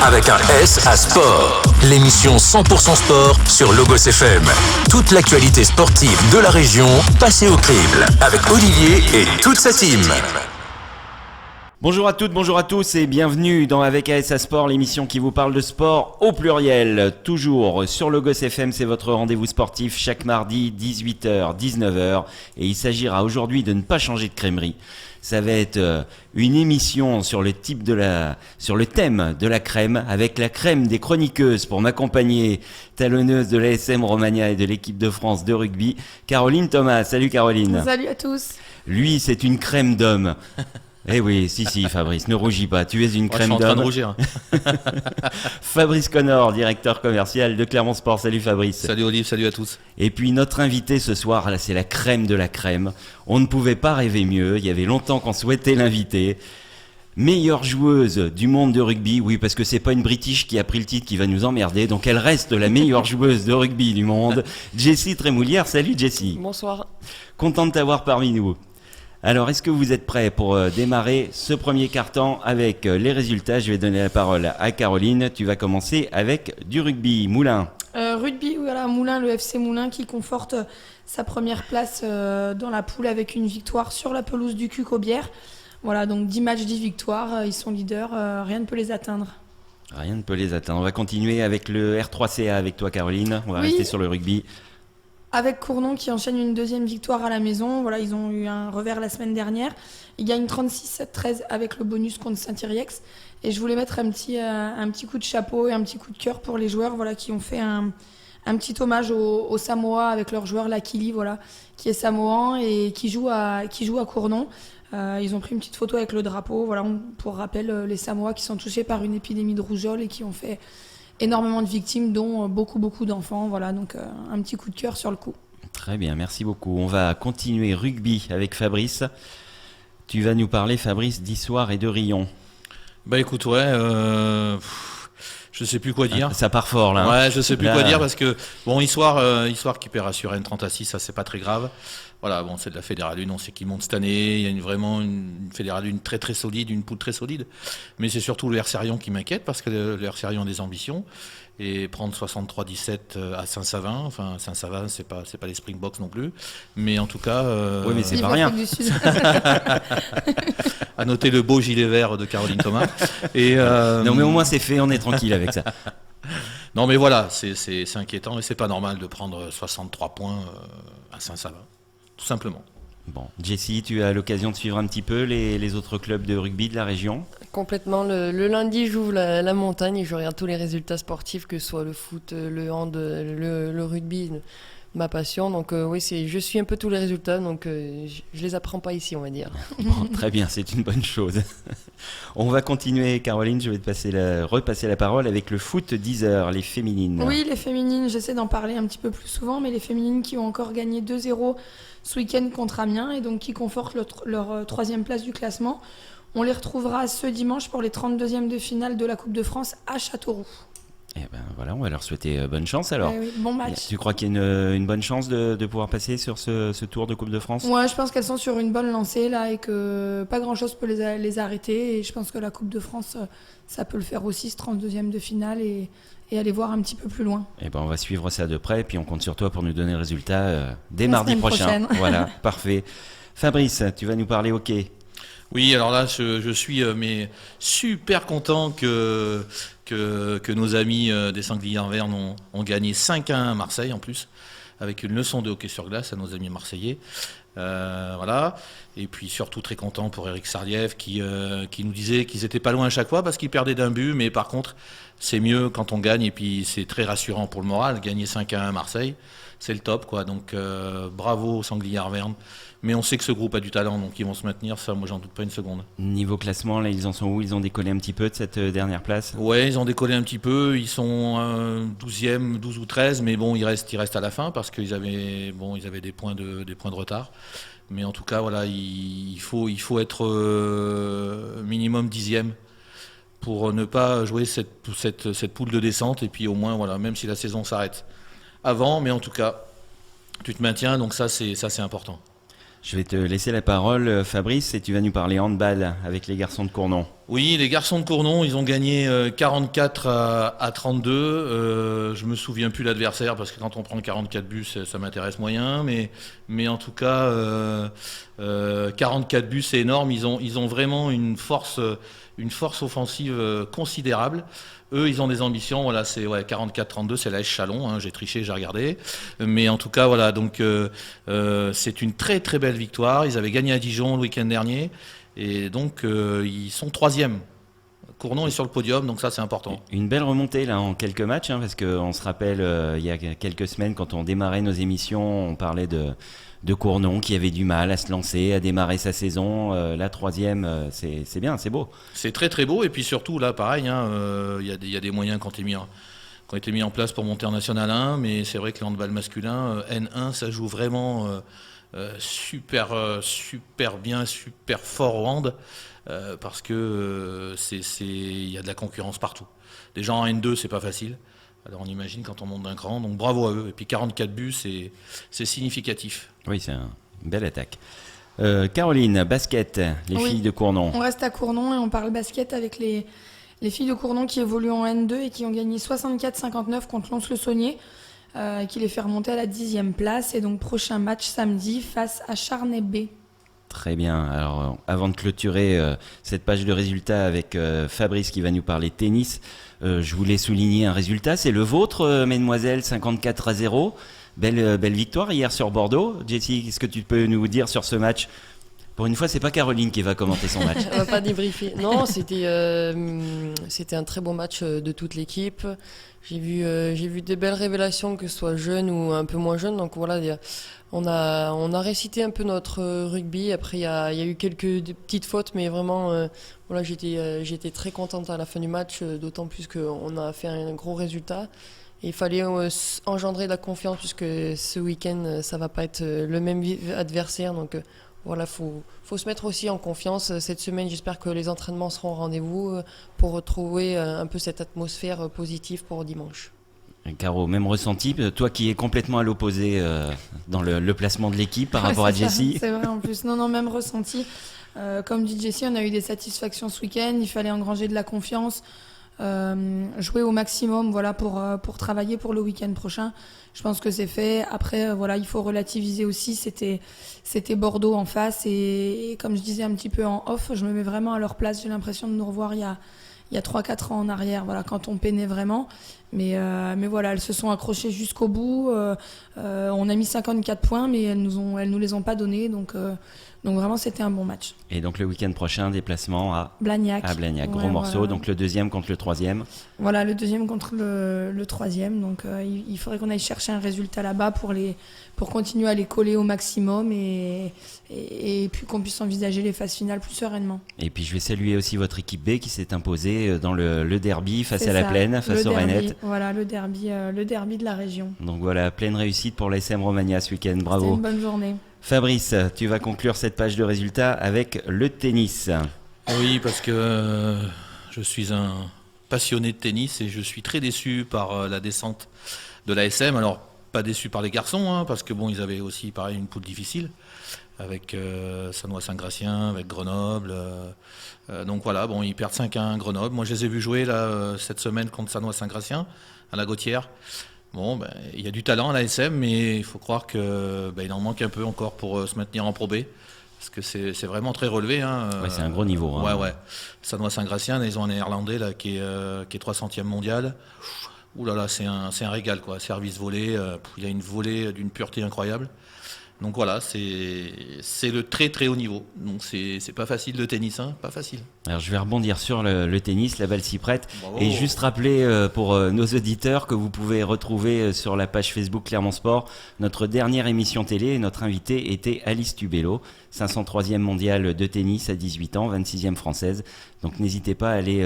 avec un S à sport. L'émission 100% sport sur Logos FM. Toute l'actualité sportive de la région passée au crible avec Olivier et toute sa team. Bonjour à toutes, bonjour à tous et bienvenue dans Avec AS à Sport, l'émission qui vous parle de sport au pluriel. Toujours sur Logos FM, c'est votre rendez-vous sportif chaque mardi 18h, 19h. Et il s'agira aujourd'hui de ne pas changer de crèmerie. Ça va être une émission sur le thème de la crème, avec la crème des chroniqueuses pour m'accompagner, talonneuse de l'ASM Romagna et de l'équipe de France de rugby, Caroline Thomas. Salut Caroline. Salut à tous. Lui, c'est une crème d'homme. Eh oui, si, Fabrice, ne rougis pas, tu es une crème d'homme. Je suis en train de rougir. Fabrice Connor, directeur commercial de Clermont Sport. Salut Fabrice. Salut Olive, salut à tous. Et puis notre invité ce soir, là, c'est la crème de la crème. On ne pouvait pas rêver mieux, il y avait longtemps qu'on souhaitait l'inviter. Meilleure joueuse du monde de rugby, oui, parce que c'est pas une British qui a pris le titre qui va nous emmerder, donc elle reste la meilleure joueuse de rugby du monde. Jessie Trémoulière, salut Jessie. Bonsoir. Content de t'avoir parmi nous. Alors, est-ce que vous êtes prêts pour démarrer ce premier quart-temps avec les résultats? Je vais donner la parole à Caroline. Tu vas commencer avec du rugby. Moulins. Rugby, voilà, Moulins, le FC Moulins qui conforte sa première place dans la poule avec une victoire sur la pelouse du Cuc-Aubière. Voilà, donc 10 matchs, 10 victoires. Ils sont leaders, rien ne peut les atteindre. Rien ne peut les atteindre. On va continuer avec le R3CA avec toi, Caroline. On va rester sur le rugby. Avec Cournon qui enchaîne une deuxième victoire à la maison. Voilà, ils ont eu un revers la semaine dernière. Ils gagnent 36-13 avec le bonus contre Saint-Yrieix. Et je voulais mettre un petit coup de chapeau et un petit coup de cœur pour les joueurs, voilà, qui ont fait un petit hommage aux Samoa avec leur joueur Lakili, voilà, qui est samoan et qui joue à Cournon. Ils ont pris une petite photo avec le drapeau, voilà, pour rappel, les Samoa qui sont touchés par une épidémie de rougeole et qui ont fait énormément de victimes, dont beaucoup d'enfants. Voilà, donc un petit coup de cœur sur le coup. Très bien, merci beaucoup. On va continuer rugby avec Fabrice. Tu vas nous parler, Fabrice, d'Issoire et de Rion. Bah écoute, je sais plus quoi dire. Ça part fort là. Ouais, je sais plus quoi dire parce que bon, Issoire qui perd à Suresnes 30-6, ça c'est pas très grave. Voilà, bon, c'est de la Fédérale 1, on sait qu'ils montent cette année. Il y a vraiment une Fédérale 1 très très solide, une poule très solide. Mais c'est surtout le RC Rion qui m'inquiète parce que le RC Rion a des ambitions. Et prendre 63-17 à Saint-Savin, enfin Saint-Savin, c'est pas les Springboks non plus. Mais en tout cas. Oui, mais c'est pas rien. À noter le beau gilet vert de Caroline Thomas. Et, non, mais au moins c'est fait, on est tranquille avec ça. Non, mais voilà, c'est inquiétant et c'est pas normal de prendre 63 points à Saint-Savin. Tout simplement. Bon, Jessie, tu as l'occasion de suivre un petit peu les autres clubs de rugby de la région? Complètement. Le lundi, j'ouvre la montagne et je regarde tous les résultats sportifs, que ce soit le foot, le hand, le rugby, ma passion. Donc oui, je suis un peu tous les résultats, donc je les apprends pas ici, on va dire. Bon, très bien, c'est une bonne chose. On va continuer, Caroline, je vais te repasser la parole avec le foot 10h, les féminines. Oui, les féminines, j'essaie d'en parler un petit peu plus souvent, mais les féminines qui ont encore gagné 2-0 ce week-end contre Amiens et donc qui confortent leur troisième place du classement. On les retrouvera ce dimanche pour les 32e de finale de la Coupe de France à Châteauroux. Eh ben voilà, on va leur souhaiter bonne chance alors. Oui, bon match. Tu crois qu'il y a une bonne chance de pouvoir passer sur ce tour de Coupe de France? Ouais, je pense qu'elles sont sur une bonne lancée là et que pas grand-chose peut les arrêter. Et je pense que la Coupe de France, ça peut le faire aussi, ce 32e de finale et aller voir un petit peu plus loin. Eh ben on va suivre ça de près, puis on compte sur toi pour nous donner le résultat dès mardi prochain. Voilà, parfait. Fabrice, tu vas nous parler hockey. Oui, alors là, je suis mais super content que nos amis des Sangliers en Verne ont gagné 5-1 à Marseille en plus, avec une leçon de hockey sur glace à nos amis marseillais. Voilà. Et puis surtout très content pour Eric Sarliev qui nous disait qu'ils étaient pas loin à chaque fois parce qu'ils perdaient d'un but, mais par contre c'est mieux quand on gagne et puis c'est très rassurant pour le moral. Gagner 5-1 à Marseille, c'est le top quoi. Donc bravo aux Sangliers Arverne. Mais on sait que ce groupe a du talent, donc ils vont se maintenir, ça moi j'en doute pas une seconde. Niveau classement, là ils en sont où? Ils ont décollé un petit peu de cette dernière place? Ouais, ils ont décollé un petit peu, ils sont 12e, 12 ou 13, mais bon, ils restent à la fin parce qu'ils avaient des points de retard. Mais en tout cas, voilà, il faut être minimum 10e pour ne pas jouer cette poule de descente. Et puis au moins, voilà, même si la saison s'arrête avant, mais en tout cas, tu te maintiens, donc ça c'est important. Je vais te laisser la parole, Fabrice, et tu vas nous parler handball avec les garçons de Cournon. Oui, les garçons de Cournon, ils ont gagné 44 à 32. Je me souviens plus l'adversaire parce que quand on prend 44 buts, ça m'intéresse moyen. Mais en tout cas, 44 buts, c'est énorme. Ils ont vraiment une force offensive considérable. Eux, ils ont des ambitions. Voilà, c'est 44-32, c'est l'AS Chalon. Hein, j'ai triché, j'ai regardé. Mais en tout cas, voilà. Donc, c'est une très très belle victoire. Ils avaient gagné à Dijon le week-end dernier. Et donc, ils sont 3e. Cournon est sur le podium, donc ça, c'est important. Une belle remontée là en quelques matchs, hein, parce qu'on se rappelle, il y a quelques semaines, quand on démarrait nos émissions, on parlait de Cournon qui avait du mal à se lancer, à démarrer sa saison. La 3e, c'est bien, c'est beau. C'est très très beau. Et puis surtout, là, pareil, hein, il y a des moyens qui ont été mis en place pour monter en National 1. Mais c'est vrai que le handball masculin, N1, ça joue vraiment super bien, super fort au hand. Parce que il y a de la concurrence partout. Déjà en N2, c'est pas facile. Alors on imagine quand on monte d'un cran. Donc bravo à eux. Et puis 44 buts, c'est significatif. Oui, c'est une belle attaque. Caroline, basket, les filles de Cournon. On reste à Cournon et on parle basket avec les filles de Cournon qui évoluent en N2 et qui ont gagné 64-59 contre Lons-le-Saunier, qui les fait remonter à la 10e place. Et donc prochain match samedi face à Charnay B. Très bien. Alors, avant de clôturer cette page de résultats avec Fabrice qui va nous parler tennis, je voulais souligner un résultat. C'est le vôtre, mesdemoiselles, 54-0. Belle victoire hier sur Bordeaux. Jessie, qu'est-ce que tu peux nous dire sur ce match ? Pour une fois, c'est pas Caroline qui va commenter son match. On va pas débriefer. Non, c'était un très bon match de toute l'équipe. J'ai vu des belles révélations, que ce soit jeunes ou un peu moins jeunes. Donc voilà, on a récité un peu notre rugby. Après, il y a eu quelques petites fautes, mais vraiment, voilà, j'étais très contente à la fin du match, d'autant plus qu'on a fait un gros résultat. Et il fallait engendrer de la confiance, puisque ce week-end, ça va pas être le même adversaire. Donc voilà, faut se mettre aussi en confiance. Cette semaine, j'espère que les entraînements seront au rendez-vous pour retrouver un peu cette atmosphère positive pour dimanche. Caro, même ressenti, toi qui es complètement à l'opposé dans le placement de l'équipe par rapport à Jessie. C'est vrai en plus, non, même ressenti. Comme dit Jessie, on a eu des satisfactions ce week-end, il fallait engranger de la confiance, jouer au maximum, voilà, pour travailler pour le week-end prochain. Je pense que c'est fait. Après, voilà, il faut relativiser aussi. C'était Bordeaux en face et comme je disais un petit peu en off, je me mets vraiment à leur place. J'ai l'impression de nous revoir il y a 3-4 ans en arrière, voilà, quand on peinait vraiment. Mais voilà, elles se sont accrochées jusqu'au bout. On a mis 54 points, mais elles nous les ont pas donnés. Donc vraiment, c'était un bon match. Et donc le week-end prochain, déplacement à Blagnac. Gros Ouais, morceau. voilà. Donc le deuxième contre le troisième. Voilà, le deuxième contre le troisième. Donc il faudrait qu'on aille chercher un résultat là-bas pour continuer à les coller au maximum et puis qu'on puisse envisager les phases finales plus sereinement. Et puis je vais saluer aussi votre équipe B qui s'est imposée dans le derby face C'est à la ça, Plaine, face le aux derby. Rainettes. Voilà, le derby de la région. Donc voilà, pleine réussite pour l'ASM Romagna ce week-end. C'était Bravo. une bonne journée. Fabrice, tu vas conclure cette page de résultats avec le tennis. Oui, parce que je suis un passionné de tennis et je suis très déçu par la descente de l'ASM. Alors, pas déçu par les garçons, hein, parce que bon, ils avaient aussi, pareil, une poule difficile avec Sannois-Saint-Gratien, avec Grenoble. Donc voilà, bon, ils perdent 5-1 Grenoble. Moi, je les ai vus jouer là, cette semaine contre Sannois-Saint-Gratien à la Gautière. Bon, ben, il y a du talent à l'ASM, mais il faut croire qu'il en manque un peu encore pour se maintenir en Pro B. Parce que c'est vraiment très relevé. Hein. Ouais, c'est un gros niveau. Hein. Ouais. Sannois-Saint-Gratien, ils ont un néerlandais là, qui est 300e mondial. Ouh là là, c'est un régal, quoi. Service volé, il a une volée d'une pureté incroyable. Donc voilà, c'est le très très haut niveau. Donc c'est pas facile le tennis, hein, pas facile. Alors je vais rebondir sur le tennis, la balle s'y prête. Bravo. Et juste rappeler pour nos auditeurs que vous pouvez retrouver sur la page Facebook Clermont Sport notre dernière émission télé. Notre invitée était Alice Tubello, 503e mondiale de tennis à 18 ans, 26e française. Donc n'hésitez pas à aller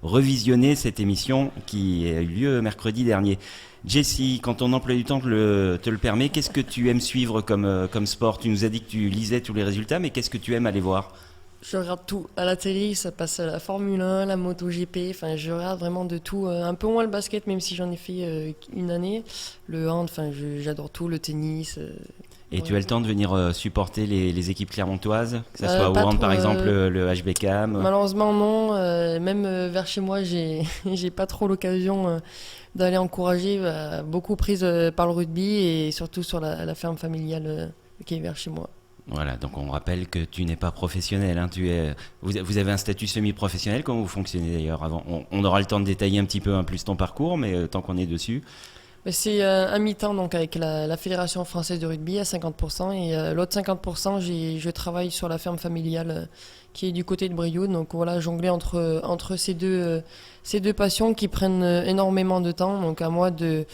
revisionner cette émission qui a eu lieu mercredi dernier. Jessie, quand ton emploi du temps te le permet, qu'est-ce que tu aimes suivre comme sport ? Tu nous as dit que tu lisais tous les résultats, mais qu'est-ce que tu aimes aller voir ? Je regarde tout. À la télé, ça passe la Formule 1, la MotoGP. Enfin, je regarde vraiment de tout. Un peu moins le basket, même si j'en ai fait une année. Le hand, enfin, j'adore tout. Le tennis. Et Ouais. tu as le temps de venir supporter les équipes clermontoises, que ce soit au pas hand par trop, exemple, le HBK. Malheureusement non, même vers chez moi j'ai pas trop l'occasion d'aller encourager, beaucoup prise par le rugby et surtout sur la ferme familiale qui est vers chez moi. Voilà, donc on rappelle que tu n'es pas professionnel. Hein, vous avez un statut semi-professionnel, comment vous fonctionnez d'ailleurs avant on aura le temps de détailler un petit peu plus ton parcours, mais tant qu'on est dessus. Mais c'est un mi-temps donc avec la Fédération française de rugby à 50% et l'autre 50% je travaille sur la ferme familiale qui est du côté de Brioude. Donc voilà, jongler entre ces deux passions qui prennent énormément de temps. Donc à moi de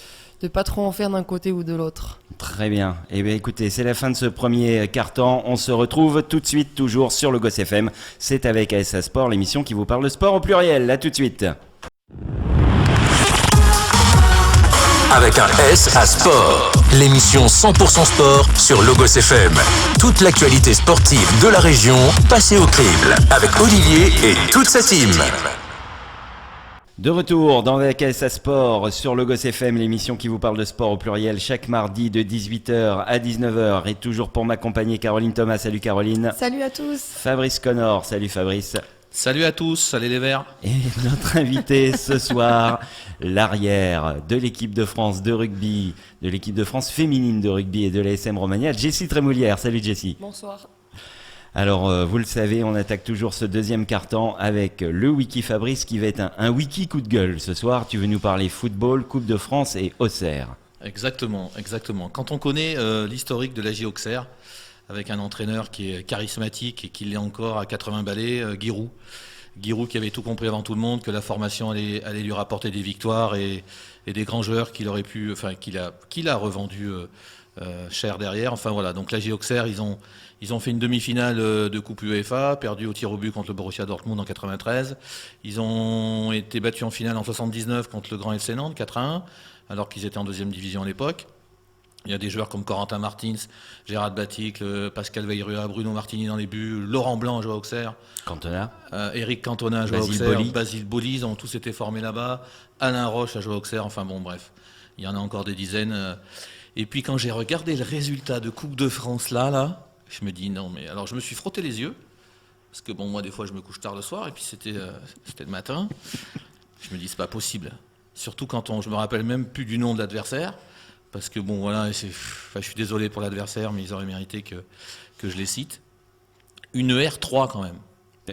pas trop en faire d'un côté ou de l'autre. Très bien. Eh bien écoutez, c'est la fin de ce premier quart-temps. On se retrouve tout de suite toujours sur le Gosse FM. C'est avec ASA Sport, l'émission qui vous parle de sport au pluriel. À tout de suite. Avec un S à sport. L'émission 100% sport sur Logos FM. Toute l'actualité sportive de la région passée au crible. Avec Olivier et toute sa team. De retour dans la KSA Sport sur le Gosse FM, l'émission qui vous parle de sport au pluriel chaque mardi de 18h à 19h. Et toujours pour m'accompagner Caroline Thomas. Salut Caroline. Salut à tous. Fabrice Connor. Salut Fabrice. Salut à tous, salut les Verts. Et notre invité ce soir, l'arrière de l'équipe de France de rugby, de l'équipe de France féminine de rugby et de l'ASM Romagna, Jessie Trémoulière. Salut Jessie. Bonsoir. Alors, vous le savez, on attaque toujours ce deuxième quart-temps avec le Wiki Fabrice qui va être un wiki coup de gueule. Ce soir, tu veux nous parler football, Coupe de France et Auxerre. Exactement. Quand on connaît l'historique de l'AJ Auxerre, avec un entraîneur qui est charismatique et qui l'est encore à 80 balais, Giroud. Giroud qui avait tout compris avant tout le monde, que la formation allait lui rapporter des victoires et des grands joueurs qu'il a revendu cher derrière. Enfin voilà, donc l'AJ Auxerre, ils ont fait une demi-finale de Coupe UEFA, perdu au tir au but contre le Borussia Dortmund en 93. Ils ont été battus en finale en 79 contre le Grand FC Nantes, 4-1, alors qu'ils étaient en deuxième division à l'époque. Il y a des joueurs comme Corentin Martins, Gérard Baticle, Pascal Veyrua, Bruno Martini dans les buts, Laurent Blanc joué à Auxerre, Cantona. Eric Cantona joué à Auxerre, Basile Boli, ils ont tous été formés là-bas, Alain Roche a joué à Auxerre, enfin bon bref, il y en a encore des dizaines. Et puis quand j'ai regardé le résultat de Coupe de France là, je me dis non mais alors je me suis frotté les yeux, parce que bon moi des fois je me couche tard le soir et puis c'était le matin, je me dis c'est pas possible, surtout quand je me rappelle même plus du nom de l'adversaire. Parce que bon voilà, je suis désolé pour l'adversaire, mais ils auraient mérité que je les cite. Une R3 quand même.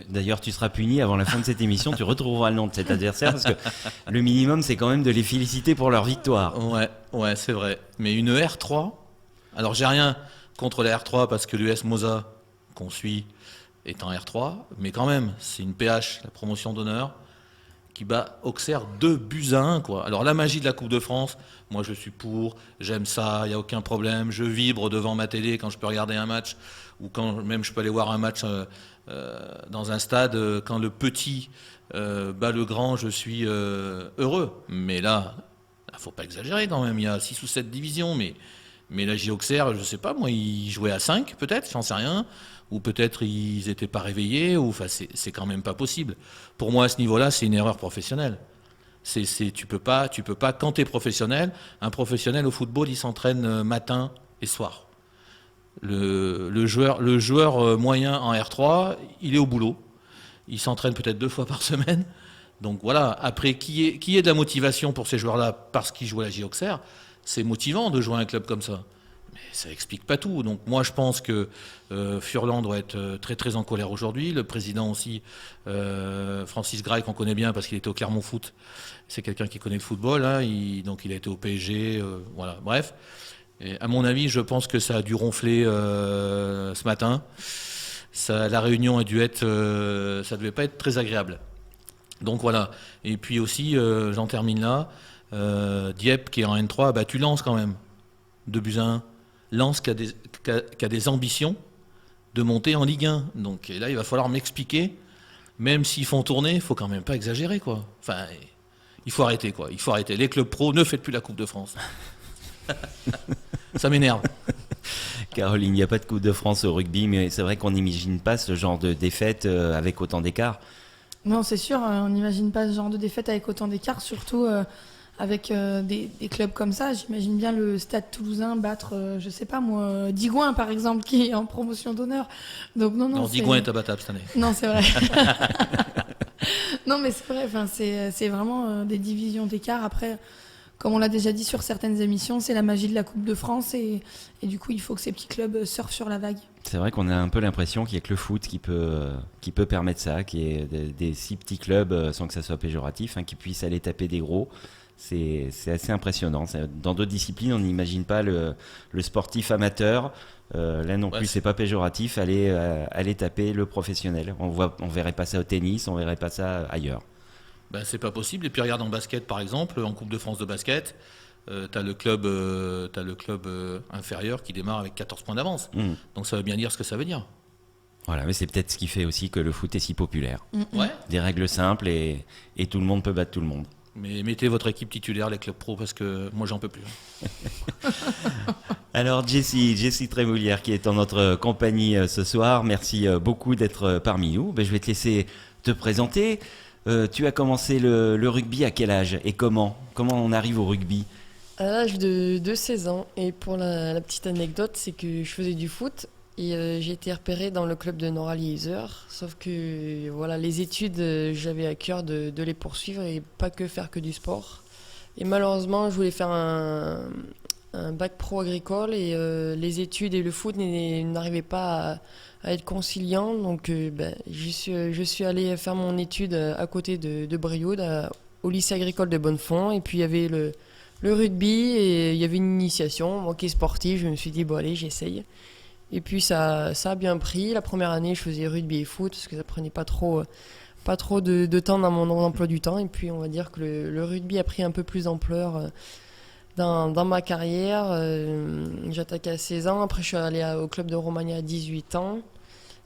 D'ailleurs, tu seras puni avant la fin de cette émission, tu retrouveras le nom de cet adversaire, parce que le minimum, c'est quand même de les féliciter pour leur victoire. Ouais, c'est vrai. Mais une R3, alors j'ai rien contre la R3, parce que l'US Mosa, qu'on suit, est en R3, mais quand même, c'est une PH, la promotion d'honneur, qui bat Auxerre 2-1, quoi. Alors la magie de la Coupe de France, moi je suis pour, j'aime ça, il n'y a aucun problème, je vibre devant ma télé quand je peux regarder un match, ou quand même je peux aller voir un match dans un stade, quand le petit bat le grand, je suis heureux. Mais là, il ne faut pas exagérer quand même, il y a 6 ou 7 divisions, mais la J Auxerre, je ne sais pas, moi, ils jouaient à 5 peut-être, j'en sais rien. Ou peut-être ils n'étaient pas réveillés, ou enfin c'est quand même pas possible. Pour moi à ce niveau-là, c'est une erreur professionnelle. Tu peux pas quand tu es professionnel, un professionnel au football, il s'entraîne matin et soir. Le joueur moyen en R3, il est au boulot. Il s'entraîne peut-être 2 fois par semaine. Donc voilà, après qui est de la motivation pour ces joueurs-là parce qu'ils jouent à la J Auxerre, c'est motivant de jouer à un club comme ça. Mais ça explique pas tout. Donc moi je pense que Furlan doit être très très en colère aujourd'hui. Le président aussi, Francis Graille, qu'on connaît bien parce qu'il était au Clermont Foot. C'est quelqu'un qui connaît le football. Hein. Donc il a été au PSG. Voilà. Bref. Et à mon avis, je pense que ça a dû ronfler ce matin. La réunion a dû être, ça devait pas être très agréable. Donc voilà. Et puis aussi, j'en termine là. Dieppe qui est en N3 a battu Lens quand même. 2-1. Lens qui a des ambitions de monter en Ligue 1. Donc et là, il va falloir m'expliquer. Même s'ils font tourner, il faut quand même pas exagérer, quoi. Enfin, il faut arrêter, quoi. Il faut arrêter. Les clubs pro, ne faites plus la Coupe de France. Ça m'énerve. Caroline, il n'y a pas de Coupe de France au rugby, mais c'est vrai qu'on n'imagine pas ce genre de défaite avec autant d'écart. Non, c'est sûr, on n'imagine pas ce genre de défaite avec autant d'écart, surtout avec des clubs comme ça. J'imagine bien le Stade Toulousain battre, je sais pas moi, Digoin par exemple, qui est en promotion d'honneur. Donc Non, Digoin est abattable cette année. Non, c'est vrai. Non, mais c'est vrai. Enfin, c'est vraiment des divisions d'écart. Après, comme on l'a déjà dit sur certaines émissions, c'est la magie de la Coupe de France et du coup, il faut que ces petits clubs surfent sur la vague. C'est vrai qu'on a un peu l'impression qu'il n'y a que le foot qui peut permettre ça, qu'il y ait des si petits clubs, sans que ça soit péjoratif, qui puissent aller taper des gros. C'est assez impressionnant. Dans d'autres disciplines, on n'imagine pas le sportif amateur. Là non plus, c'est pas péjoratif, aller taper le professionnel. On verrait pas ça au tennis, on verrait pas ça ailleurs. Ben, c'est pas possible. Et puis regarde en basket par exemple, en Coupe de France de basket, t'as le club inférieur qui démarre avec 14 points d'avance. Donc ça veut bien dire ce que ça veut dire. Voilà, mais c'est peut-être ce qui fait aussi que le foot est si populaire. Ouais. Des règles simples et tout le monde peut battre tout le monde. Mais mettez votre équipe titulaire, les clubs pro, parce que moi j'en peux plus. Alors Jessie Trémoulière qui est en notre compagnie ce soir, merci beaucoup d'être parmi nous. Je vais te laisser te présenter. Tu as commencé le rugby à quel âge et comment on arrive au rugby? À l'âge de 16 ans. Et pour la petite anecdote, c'est que je faisais du foot et j'ai été repéré dans le club de Nora-Liézeur. Sauf que voilà, les études, j'avais à cœur de les poursuivre et pas que faire que du sport. Et malheureusement, je voulais faire un bac pro agricole et les études et le foot n'arrivaient pas à être conciliants. Donc je suis allé faire mon étude à côté de Brioude, au lycée agricole de Bonnefond. Et puis il y avait le rugby et il y avait une initiation qui est sportive. Je me suis dit, bon allez, j'essaye. Et puis ça a bien pris. La première année, je faisais rugby et foot parce que ça prenait pas trop de temps dans mon emploi du temps. Et puis on va dire que le rugby a pris un peu plus d'ampleur dans ma carrière. J'attaquais à 16 ans. Après, je suis allé au club de Romagna à 18 ans.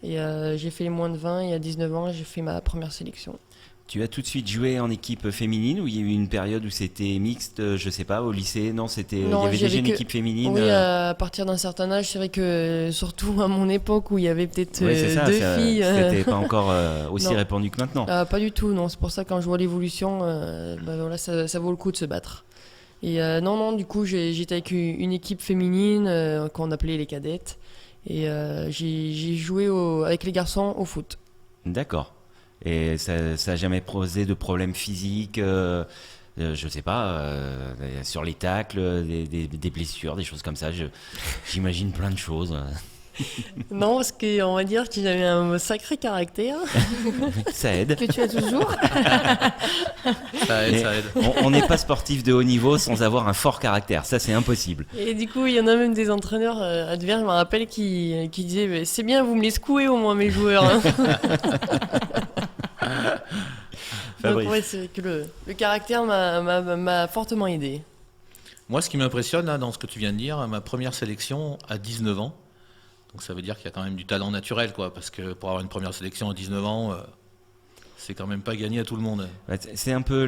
Et j'ai fait les moins de 20. Et à 19 ans, j'ai fait ma première sélection. Tu as tout de suite joué en équipe féminine ou il y a eu une période où c'était mixte, je sais pas, au lycée? Non, il y avait déjà une équipe féminine. Oui, à partir d'un certain âge, c'est vrai que surtout à mon époque où il y avait peut-être deux filles. C'était pas encore aussi répandu que maintenant. Pas du tout, non. C'est pour ça que quand je vois l'évolution, voilà, ça vaut le coup de se battre. Et non, du coup, j'étais avec une équipe féminine qu'on appelait les cadettes. Et j'ai joué avec les garçons au foot. D'accord. Et ça n'a jamais posé de problème physique, je sais pas, sur les tacles, des blessures, des choses comme ça. J'imagine plein de choses. Non, parce qu'on va dire que j'avais un sacré caractère. Ça aide. Que tu as toujours. Ça aide. On n'est pas sportif de haut niveau sans avoir un fort caractère. Ça, c'est impossible. Et du coup, il y en a même des entraîneurs adverses, je me rappelle, qui disaient c'est bien, vous me les secouez au moins, mes joueurs. Hein. Donc, ouais, c'est vrai que le caractère m'a fortement aidé. Moi, ce qui m'impressionne là, dans ce que tu viens de dire, ma première sélection à 19 ans. Donc ça veut dire qu'il y a quand même du talent naturel, quoi, parce que pour avoir une première sélection à 19 ans, c'est quand même pas gagné à tout le monde. C'est un peu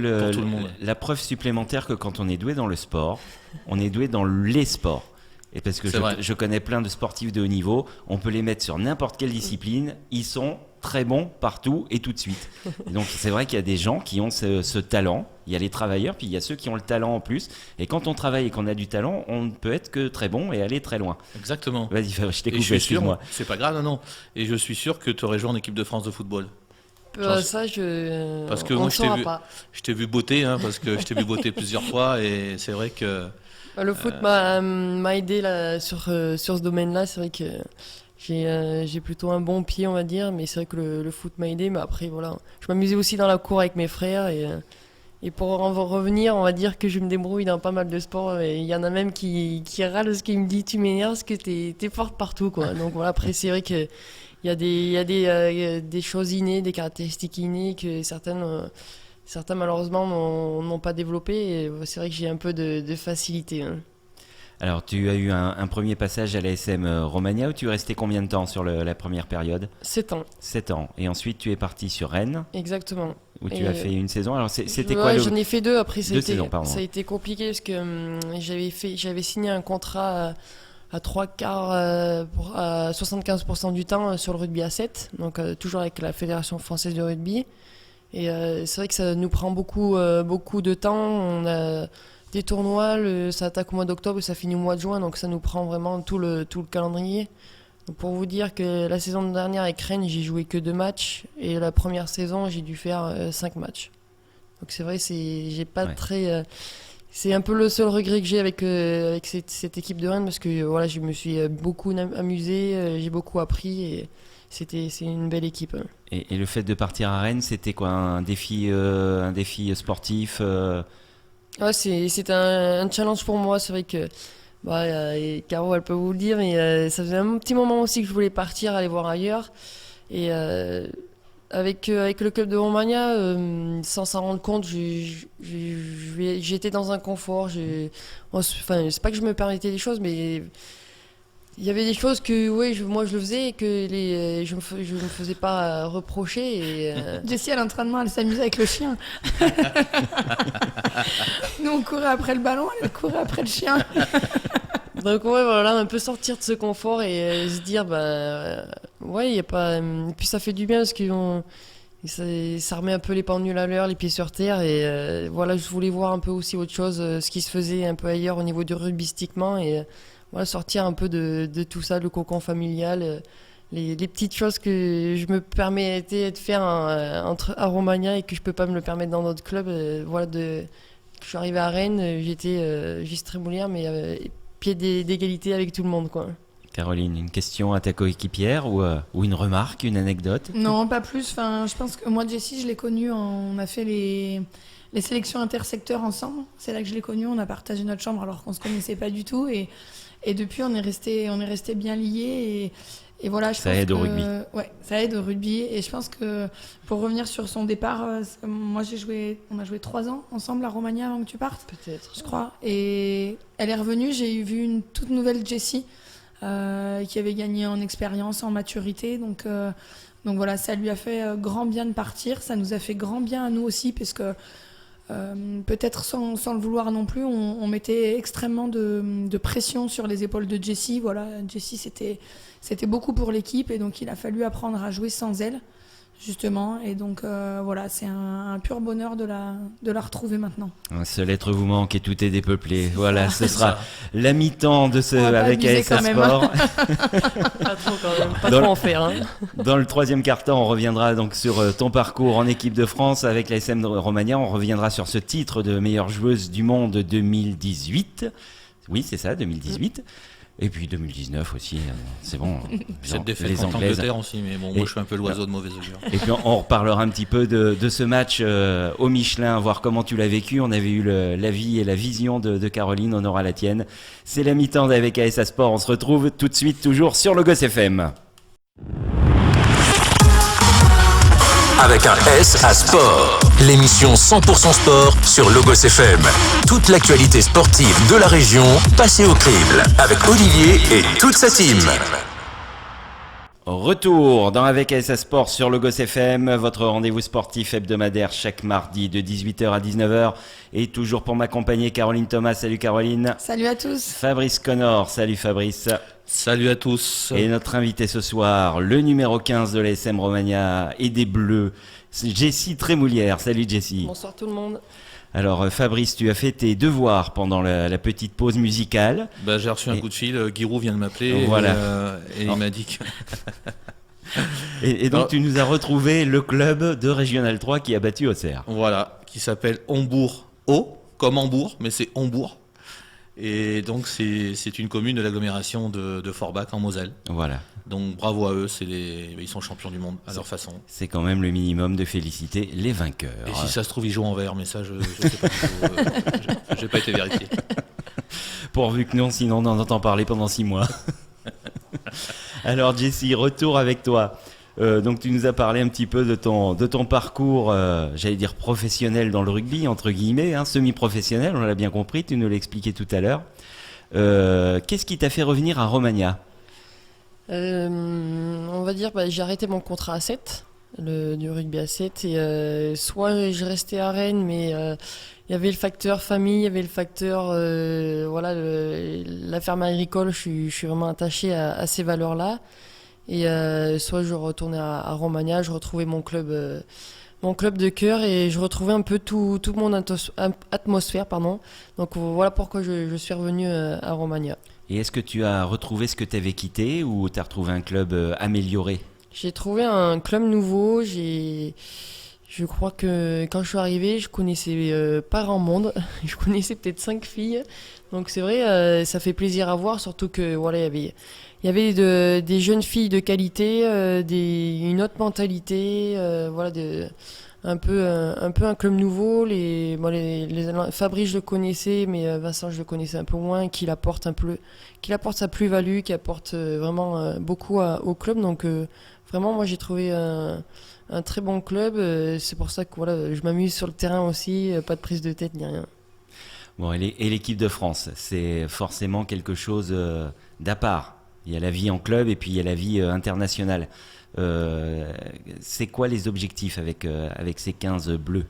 la preuve supplémentaire que quand on est doué dans le sport, on est doué dans les sports. Et parce que je connais plein de sportifs de haut niveau, on peut les mettre sur n'importe quelle discipline, ils sont très bons partout et tout de suite. Et donc c'est vrai qu'il y a des gens qui ont ce talent, il y a les travailleurs, puis il y a ceux qui ont le talent en plus. Et quand on travaille et qu'on a du talent, on ne peut être que très bon et aller très loin. Exactement. Vas-y, je t'ai coupé, excuse-moi. C'est pas grave, non. Et je suis sûr que tu aurais joué en équipe de France de football. Ça, parce que moi, je t'ai vu botter, parce que je t'ai vu botter plusieurs fois et c'est vrai que... Le foot m'a aidé là, sur ce domaine-là. C'est vrai que j'ai plutôt un bon pied, on va dire, mais c'est vrai que le foot m'a aidé. Mais après, voilà, je m'amusais aussi dans la cour avec mes frères. Et pour en revenir, on va dire que je me débrouille dans pas mal de sports. Et il y en a même qui râlent parce qu'ils me disent tu m'énerves parce que t'es forte partout, quoi. Donc voilà, après, c'est vrai qu'il y a des choses innées, des caractéristiques innées que certains malheureusement n'ont pas développé et c'est vrai que j'ai un peu de facilité. Alors tu as eu un premier passage à l'ASM Romagna où tu es resté combien de temps sur la première période? 7 ans. 7 ans. Et ensuite tu es parti sur Rennes. Exactement. Où tu as fait une saison. Alors c'était quoi j'en ai fait 2 après. Ça a été compliqué parce que j'avais signé un contrat à 3 quarts à 75% du temps sur le rugby à 7, donc toujours avec la Fédération française de rugby. Et c'est vrai que ça nous prend beaucoup de temps. On a des tournois, ça attaque au mois d'octobre et ça finit au mois de juin, donc ça nous prend vraiment tout le calendrier. Donc pour vous dire que la saison dernière avec Rennes, j'ai joué que 2 matchs et la première saison, j'ai dû faire 5 matchs. Donc c'est vrai, j'ai pas très... c'est un peu le seul regret que j'ai avec cette équipe de Rennes parce que voilà, je me suis beaucoup amusé, j'ai beaucoup appris et c'est une belle équipe. Et le fait de partir à Rennes, c'était quoi, un défi sportif Ouais, c'est un challenge pour moi. C'est vrai que et Caro, elle peut vous le dire, mais ça faisait un petit moment aussi que je voulais partir, aller voir ailleurs. Et avec le club de Romagna, sans s'en rendre compte, j'étais dans un confort. Enfin, c'est pas que je me permettais des choses, mais il y avait des choses que moi je le faisais et que je me faisais pas reprocher. Et, Jessie, à l'entraînement, elle s'amusait avec le chien. Nous, on courait après le ballon, elle courait après le chien. Donc ouais, voilà, un peu sortir de ce confort et se dire, ouais, il y a pas... Et puis ça fait du bien parce que ça remet un peu les pendules à l'heure, les pieds sur terre. Et voilà, je voulais voir un peu aussi autre chose, ce qui se faisait un peu ailleurs au niveau du rugbystiquement. Et voilà, sortir un peu de tout ça, le cocon familial, les petites choses que je me permettais de faire à Romagna et que je peux pas me le permettre dans d'autres clubs. Voilà, je suis arrivé à Rennes, j'étais juste trémoulière, mais pied d'égalité avec tout le monde, quoi. Caroline, une question à ta coéquipière ou une remarque, une anecdote? Non, pas plus. Enfin, je pense que moi, Jessie, je l'ai connue. On a fait les sélections intersecteurs ensemble. C'est là que je l'ai connue. On a partagé notre chambre alors qu'on se connaissait pas du tout. Et depuis, on est resté bien liés. Et voilà, ça aide au rugby. Ouais, ça aide au rugby. Et je pense que pour revenir sur son départ, moi on a joué 3 ans ensemble à Romagna avant que tu partes. Peut-être. Je crois. Et elle est revenue. J'ai vu une toute nouvelle Jessie qui avait gagné en expérience, en maturité. Donc voilà, ça lui a fait grand bien de partir. Ça nous a fait grand bien à nous aussi parce que peut-être sans le vouloir non plus, on mettait extrêmement de pression sur les épaules de Jessie. Voilà, Jessie, c'était beaucoup pour l'équipe et donc il a fallu apprendre à jouer sans elle, justement. Et donc voilà, c'est un pur bonheur de la retrouver maintenant. Un seul être vous manque et tout est dépeuplé. Voilà, ce sera la mi-temps de avec ASA Sport. Pas trop quand même, pas trop en faire. Hein. Dans le troisième quart-temps, on reviendra donc sur ton parcours en équipe de France avec l'ASM Romagna. On reviendra sur ce titre de meilleure joueuse du monde 2018. Oui, c'est ça, 2018. Et puis 2019 aussi, c'est bon. Cette défaite contre l'Angleterre aussi, mais bon, moi je suis un peu l'oiseau de mauvaise augure. Et puis on reparlera un petit peu de ce match au Michelin, voir comment tu l'as vécu. On avait eu l'avis et la vision de Caroline, on aura la tienne. C'est la mi-temps avec ASA Sport, on se retrouve tout de suite toujours sur le Gosse FM. Avec un S à Sport, l'émission 100% sport sur Logos FM. Toute l'actualité sportive de la région passée au crible avec Olivier et toute sa team. Retour dans Avec ASA Sport sur Logos FM, votre rendez-vous sportif hebdomadaire chaque mardi de 18h à 19h. Et toujours pour m'accompagner, Caroline Thomas. Salut Caroline. Salut à tous. Fabrice Connor. Salut Fabrice. Salut à tous. Et notre invité ce soir, le numéro 15 de l'ASM Romagna et des Bleus, c'est Jessie Trémoulière. Salut Jessie. Bonsoir tout le monde. Alors Fabrice, tu as fait tes devoirs pendant la petite pause musicale. J'ai reçu un coup de fil, Giroud vient de m'appeler voilà. et il m'a dit que... et donc tu nous as retrouvé le club de Régional 3 qui a battu Auxerre. Voilà, qui s'appelle Hombourg, comme Hambourg, mais c'est Hombourg. Et donc c'est une commune de l'agglomération de Forbach en Moselle. Voilà. Donc bravo à eux, ils sont champions du monde à leur façon. C'est quand même le minimum de féliciter les vainqueurs. Et si ça se trouve, ils jouent en vert, mais ça je sais pas du tout. J'ai pas été vérifié. Pourvu que non, sinon on en entend parler pendant 6 mois. Alors Jessie, retour avec toi. Donc tu nous as parlé un petit peu de ton parcours, j'allais dire professionnel dans le rugby, entre guillemets, hein, semi-professionnel, on l'a bien compris, tu nous l'as expliqué tout à l'heure. Qu'est-ce qui t'a fait revenir à Romagna ? On va dire, j'ai arrêté mon contrat à 7, du rugby à 7, et soit je restais à Rennes, mais il y avait le facteur famille, il y avait le facteur, voilà, la ferme agricole, je suis vraiment attaché à ces valeurs-là. Et soit je retournais à Romagna, je retrouvais mon club mon club de cœur et je retrouvais un peu tout mon atmosphère, pardon. Donc voilà pourquoi je suis revenu à Romagna. Et est-ce que tu as retrouvé ce que tu avais quitté ou tu as retrouvé un club amélioré? J'ai trouvé un club nouveau. Je crois que quand je suis arrivé, je connaissais pas grand monde. Je connaissais peut-être 5 filles. Donc c'est vrai, ça fait plaisir à voir, surtout que voilà, il y avait des jeunes filles de qualité, une autre mentalité, voilà, un peu un club nouveau. Fabrice je le connaissais, mais Vincent je le connaissais un peu moins, qu'il apporte sa plus-value, qui apporte vraiment beaucoup au club. Donc vraiment, moi j'ai trouvé un très bon club. C'est pour ça que voilà, je m'amuse sur le terrain aussi, pas de prise de tête ni rien. Bon, et l'équipe de France, c'est forcément quelque chose d'à part. Il y a la vie en club et puis il y a la vie internationale. C'est quoi les objectifs avec ces 15 bleus?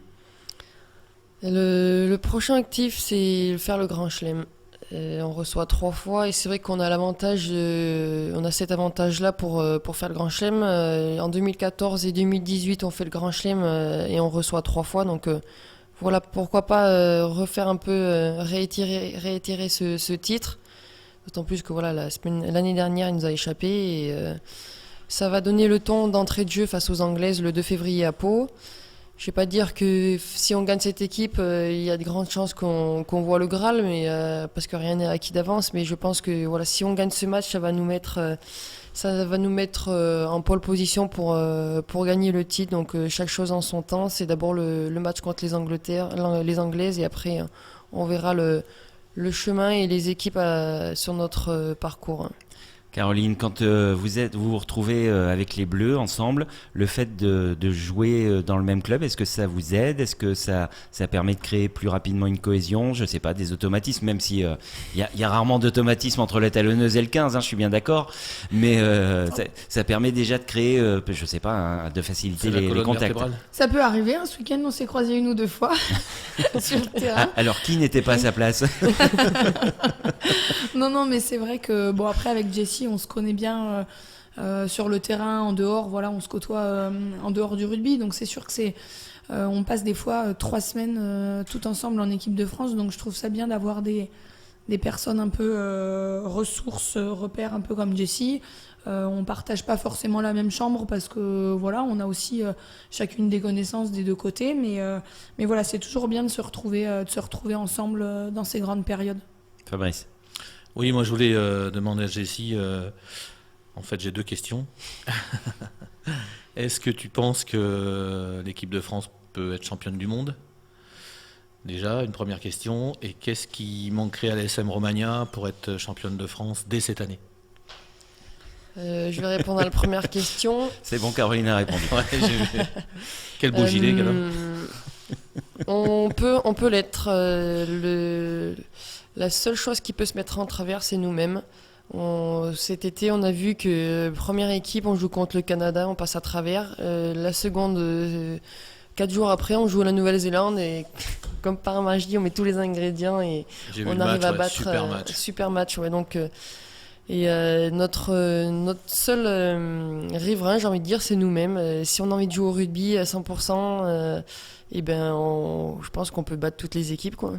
Le prochain actif, c'est faire le Grand Chelem. On reçoit 3 fois et c'est vrai qu'on a on a cet avantage-là pour faire le Grand Chelem. En 2014 et 2018, on fait le Grand Chelem et on reçoit 3 fois. Donc voilà, pourquoi pas refaire un peu, réitérer ce titre. D'autant plus que voilà, l'année dernière, il nous a échappé et ça va donner le ton d'entrée de jeu face aux Anglaises le 2 février à Pau. Je ne vais pas dire que si on gagne cette équipe, il y a de grandes chances qu'on voit le Graal, mais, parce que rien n'est acquis d'avance. Mais je pense que voilà, si on gagne ce match, ça va nous mettre en pole position pour gagner le titre. Donc chaque chose en son temps. C'est d'abord le match contre les Anglaises et après on verra le chemin et les équipes sur notre parcours. Caroline, quand vous retrouvez avec les Bleus ensemble, le fait de jouer dans le même club, est-ce que ça vous aide? Est-ce que ça permet de créer plus rapidement une cohésion? Je ne sais pas, des automatismes, même si y a rarement d'automatisme entre la talonneuse et le 15, je suis bien d'accord, mais ça permet déjà de créer, je ne sais pas, de faciliter les contacts. Vertébrale. Ça peut arriver, ce week-end on s'est croisés 1 ou 2 fois sur le terrain. Alors qui n'était pas à sa place? Non, mais c'est vrai que, bon, après avec Jessie, on se connaît bien sur le terrain, en dehors, voilà, on se côtoie en dehors du rugby, donc c'est sûr que on passe des fois 3 semaines tout ensemble en équipe de France, donc je trouve ça bien d'avoir des personnes un peu ressources, repères, un peu comme Jessie. On partage pas forcément la même chambre parce que voilà, on a aussi chacune des connaissances des deux côtés, mais voilà, c'est toujours bien de se retrouver ensemble dans ces grandes périodes. Fabrice. Oui, moi je voulais demander à Jessie, en fait j'ai 2 questions. Est-ce que tu penses que l'équipe de France peut être championne du monde? Déjà, une première question. Et qu'est-ce qui manquerait à l'ASM Romagna pour être championne de France dès cette année? Je vais répondre à la première question. C'est bon, Caroline a répondu. Ouais, j'ai vu. Quel beau gilet, quel homme. On peut l'être. La seule chose qui peut se mettre en travers, c'est nous-mêmes. Cet été, on a vu que première équipe, on joue contre le Canada, on passe à travers. La seconde, 4 jours après, on joue à la Nouvelle-Zélande et comme par magie, on met tous les ingrédients et on arrive à battre. Super match, ouais. Donc, notre seul riverain, j'ai envie de dire, c'est nous-mêmes. Si on a envie de jouer au rugby à 100%, je pense qu'on peut battre toutes les équipes, quoi.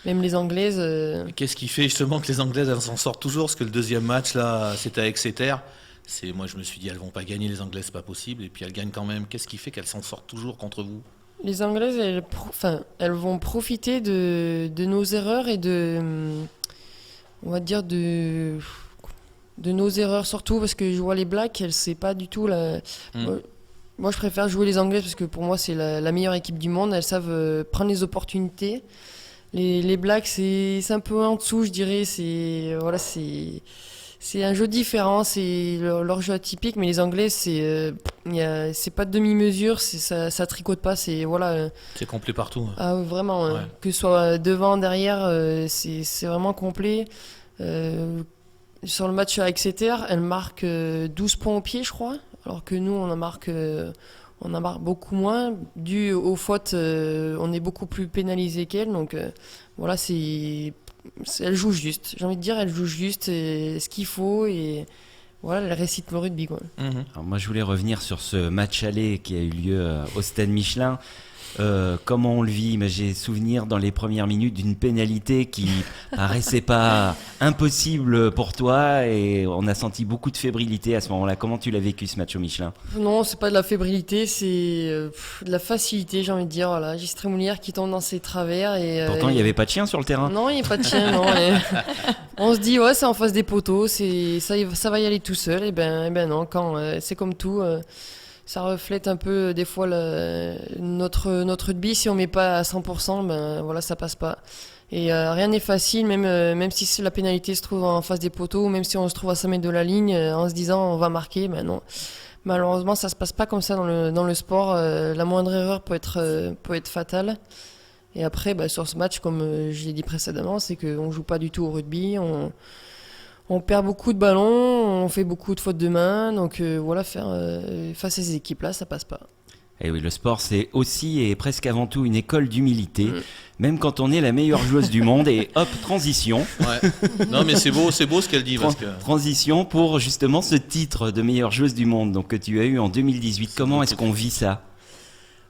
Même les Anglaises. Qu'est-ce qui fait justement que les Anglaises elles s'en sortent toujours? Parce que le deuxième match là, c'était à Exeter. Moi je me suis dit elles vont pas gagner les Anglaises, c'est pas possible. Et puis elles gagnent quand même. Qu'est-ce qui fait qu'elles s'en sortent toujours contre vous? Les Anglaises, elles vont profiter de nos erreurs et on va dire de nos erreurs surtout parce que je vois les Blacks, c'est pas du tout Moi, je préfère jouer les Anglaises parce que pour moi, c'est la meilleure équipe du monde. Elles savent prendre les opportunités. Les Blacks, c'est un peu en dessous, je dirais. C'est un jeu différent, c'est leur jeu atypique. Mais les Anglais, c'est pas de demi-mesure, ça tricote pas. C'est complet partout. Ah, vraiment, ouais. Que ce soit devant, derrière, c'est vraiment complet. Sur le match à Exeter, elle marque 12 points au pied, je crois. Alors que nous, on en marque beaucoup moins. Dû aux fautes, on est beaucoup plus pénalisé qu'elle. Donc voilà, elle joue juste. J'ai envie de dire, elle joue juste ce qu'il faut. Et voilà, elle récite le rugby, quoi. Alors moi, je voulais revenir sur ce match aller qui a eu lieu au Stade Michelin. Comment on le vit? Mais j'ai souvenir dans les premières minutes d'une pénalité qui paraissait pas impossible pour toi et on a senti beaucoup de fébrilité à ce moment-là. Comment tu l'as vécu ce match au Michelin? Non, c'est pas de la fébrilité, c'est de la facilité, j'ai envie de dire. Voilà, Gistre Moulière qui tombe dans ses travers. Et, Pourtant, il n'y avait pas de chien sur le terrain. Non, il n'y a pas de chien, non. On se dit, ouais, c'est en face des poteaux, ça va y aller tout seul. Et ben non, c'est comme tout. Ça reflète un peu des fois notre rugby. Si on met pas à 100%, ben voilà, ça passe pas. Et rien n'est facile, même si la pénalité se trouve en face des poteaux, même si on se trouve à 5 mètres de la ligne, en se disant on va marquer, ben non. Malheureusement, ça se passe pas comme ça dans le sport. La moindre erreur peut être fatale. Et après, ben, sur ce match, comme je l'ai dit précédemment, c'est qu'on joue pas du tout au rugby. On perd beaucoup de ballons, on fait beaucoup de fautes de main, donc voilà, face à ces équipes-là, ça passe pas. Et oui, le sport, c'est aussi et presque avant tout une école d'humilité, même quand on est la meilleure joueuse du monde. Et hop, transition. Ouais. Non, mais c'est beau ce qu'elle dit. Parce que... Transition pour justement ce titre de meilleure joueuse du monde donc, que tu as eu en 2018. Comment est-ce qu'on vit ça?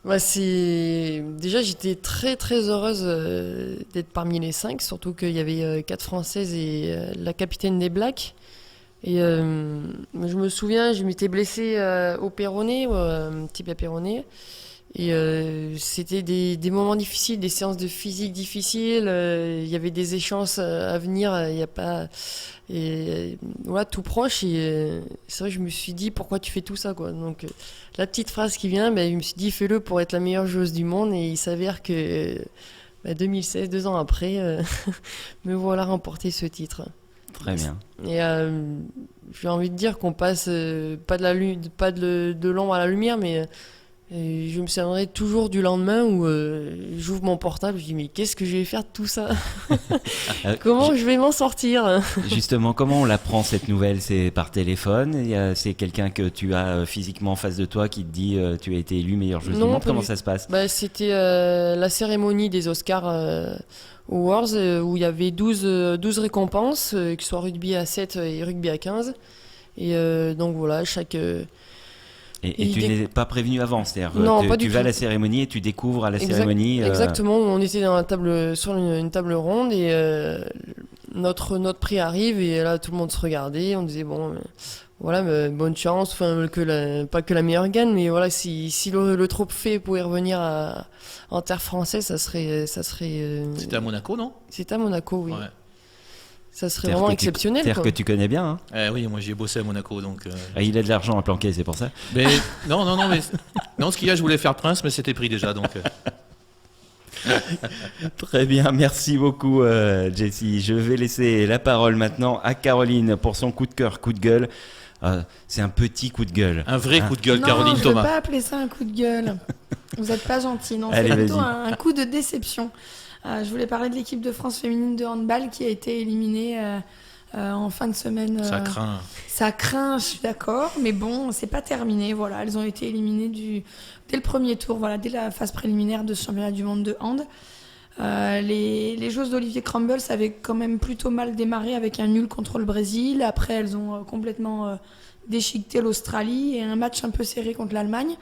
Bah déjà j'étais très très heureuse d'être parmi les 5, surtout qu'il y avait 4 Françaises et la capitaine des Blacks. Et je me souviens, je m'étais blessée au péroné, tibia péroné. Et c'était des moments difficiles, des séances de physique difficiles. Il y avait des échéances à venir. Il y a pas, et voilà, tout proche. Et c'est vrai, que je me suis dit pourquoi tu fais tout ça, quoi. Donc la petite phrase qui vient, je me suis dit fais-le pour être la meilleure joueuse du monde. Et il s'avère que 2016, 2 ans après, me voilà remporter ce titre. Très bien. Et j'ai envie de dire qu'on passe pas de l'ombre à la lumière, mais je me souviendrai toujours du lendemain où j'ouvre mon portable, je dis mais qu'est-ce que je vais faire de tout ça? Comment je vais m'en sortir? Justement, comment on l'apprend cette nouvelle? C'est par téléphone? C'est quelqu'un que tu as physiquement en face de toi qui te dit tu as été élue meilleure joueuse du monde? Comment ça se passe? C'était la cérémonie des Oscars Awards où il y avait 12 récompenses, que ce soit rugby à 7 et rugby à 15. Et donc voilà, chaque... Et tu n'es pas prévenu avant, c'est-à-dire non, pas tu vas à la cérémonie et tu découvres à la cérémonie. Exactement, on était sur une table ronde et notre prix arrive et là tout le monde se regardait, on disait bon, voilà, bonne chance, enfin pas que la meilleure gagne, mais voilà, si le trophée pouvait revenir en terre française, ça serait. C'était à Monaco, non? C'était à Monaco, oui. Ouais. Ça serait vraiment exceptionnel. C'est-à-dire que tu connais bien. Hein. Oui, moi j'ai bossé à Monaco, donc. Il a de l'argent à planquer, c'est pour ça. Mais non, ce qu'il y a, je voulais faire prince, mais c'était pris déjà, donc. Très bien, merci beaucoup Jessie. Je vais laisser la parole maintenant à Caroline pour son coup de cœur, coup de gueule. C'est un petit coup de gueule. Un vrai coup de gueule, non, Caroline Thomas. Non, je ne peux pas appeler ça un coup de gueule. Vous n'êtes pas gentil, non. Allez, c'est plutôt vas-y. un coup de déception. Je voulais parler de l'équipe de France féminine de handball qui a été éliminée en fin de semaine. Ça craint. Ça craint, je suis d'accord, mais bon, c'est pas terminé. Voilà, elles ont été éliminées dès le premier tour, voilà, dès la phase préliminaire de ce championnat du monde de hand. Les joueuses d'Olivier Crumble avaient quand même plutôt mal démarré avec un nul contre le Brésil. Après, elles ont complètement déchiqueté l'Australie et un match un peu serré contre l'Allemagne.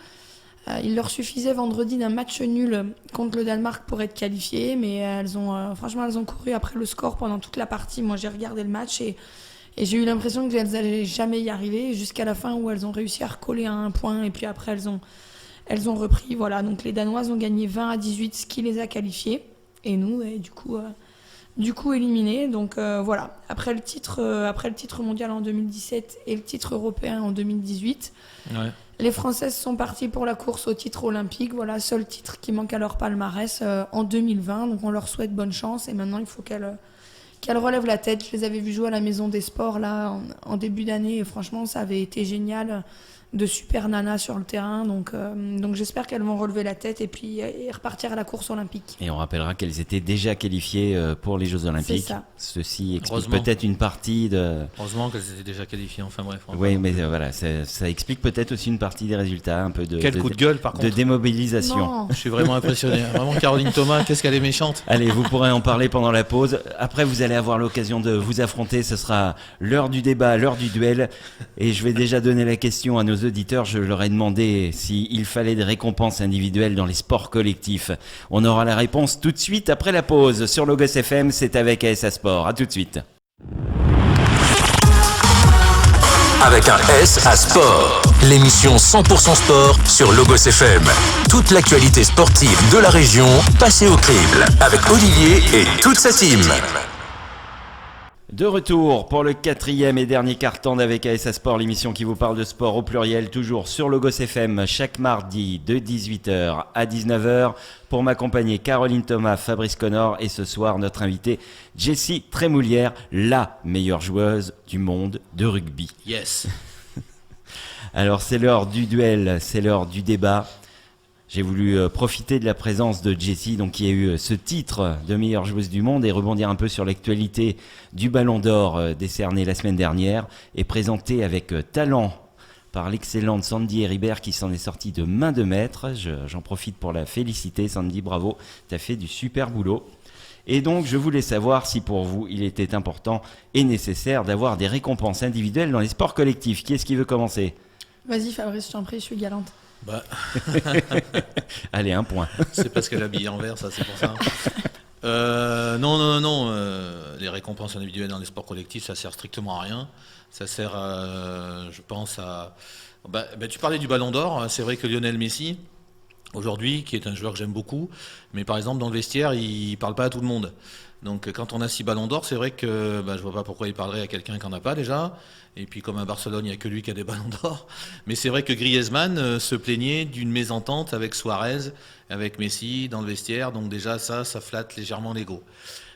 Il leur suffisait vendredi d'un match nul contre le Danemark pour être qualifiées, mais franchement, elles ont couru après le score pendant toute la partie. Moi, j'ai regardé le match et j'ai eu l'impression qu'elles n'allaient jamais y arriver jusqu'à la fin où elles ont réussi à recoller à un point et puis après, elles ont repris. Voilà, donc les Danoises ont gagné 20-18, ce qui les a qualifiées. Et nous, du coup éliminées. Donc voilà, après le titre mondial en 2017 et le titre européen en 2018, les Françaises sont parties pour la course au titre olympique. Voilà, seul titre qui manque à leur palmarès en 2020. Donc on leur souhaite bonne chance et maintenant il faut qu'elles relèvent la tête. Je les avais vues jouer à la Maison des Sports là en début d'année et franchement ça avait été génial. de super nanas sur le terrain. Donc j'espère qu'elles vont relever la tête et repartir à la course olympique. Et on rappellera qu'elles étaient déjà qualifiées pour les Jeux Olympiques. C'est ça. Ceci explique Heureusement. peut-être une partie de... Heureusement qu'elles étaient déjà qualifiées, enfin bref. Oui, mais voilà, ça explique peut-être aussi une partie des résultats, un peu de... Quel coup de gueule par de contre. démobilisation. Non. Je suis vraiment impressionné. Vraiment, Caroline Thomas, qu'est-ce qu'elle est méchante. Allez, vous pourrez en parler pendant la pause. Après, vous allez avoir l'occasion de vous affronter. Ce sera l'heure du débat, l'heure du duel. Et je vais déjà donner la question à nos auditeurs. Je leur ai demandé s'il fallait des récompenses individuelles dans les sports collectifs. On aura la réponse tout de suite après la pause. Sur Logos FM, c'est avec ASA Sport. À tout de suite. Avec un S à sport. L'émission 100% sport sur Logos FM. Toute l'actualité sportive de la région passée au crible. Avec Olivier et toute sa team. De retour pour le 4e et dernier quart-temps d'Avec ASA Sport, l'émission qui vous parle de sport au pluriel, toujours sur Logos FM, chaque mardi de 18h à 19h. Pour m'accompagner, Caroline Thomas, Fabrice Connor et ce soir, notre invitée, Jessie Trémoulière, la meilleure joueuse du monde de rugby. Yes. Alors c'est l'heure du duel, c'est l'heure du débat. J'ai voulu profiter de la présence de Jessie, donc qui a eu ce titre de meilleure joueuse du monde, et rebondir un peu sur l'actualité du Ballon d'Or décerné la semaine dernière et présenté avec talent par l'excellente Sandy Heribert qui s'en est sortie de main de maître. J'en profite pour la féliciter, Sandy, bravo, tu as fait du super boulot. Et donc je voulais savoir si pour vous il était important et nécessaire d'avoir des récompenses individuelles dans les sports collectifs. Qui est-ce qui veut commencer ? Vas-y Fabrice, je t'en prie, je suis galante. Bah, Allez, un point. c'est parce qu'elle est habillée en vert, ça, c'est pour ça. Non. Les récompenses individuelles dans les sports collectifs, ça sert strictement à rien. Ça sert, je pense, à... tu parlais du Ballon d'Or. C'est vrai que Lionel Messi, aujourd'hui, qui est un joueur que j'aime beaucoup, mais par exemple, dans le vestiaire, il parle pas à tout le monde. Donc, quand on a 6 ballons d'or, c'est vrai que je vois pas pourquoi il parlerait à quelqu'un qui en a pas déjà. Et puis, comme à Barcelone, il n'y a que lui qui a des ballons d'or. Mais c'est vrai que Griezmann se plaignait d'une mésentente avec Suarez, avec Messi dans le vestiaire. Donc déjà, ça flatte légèrement l'ego.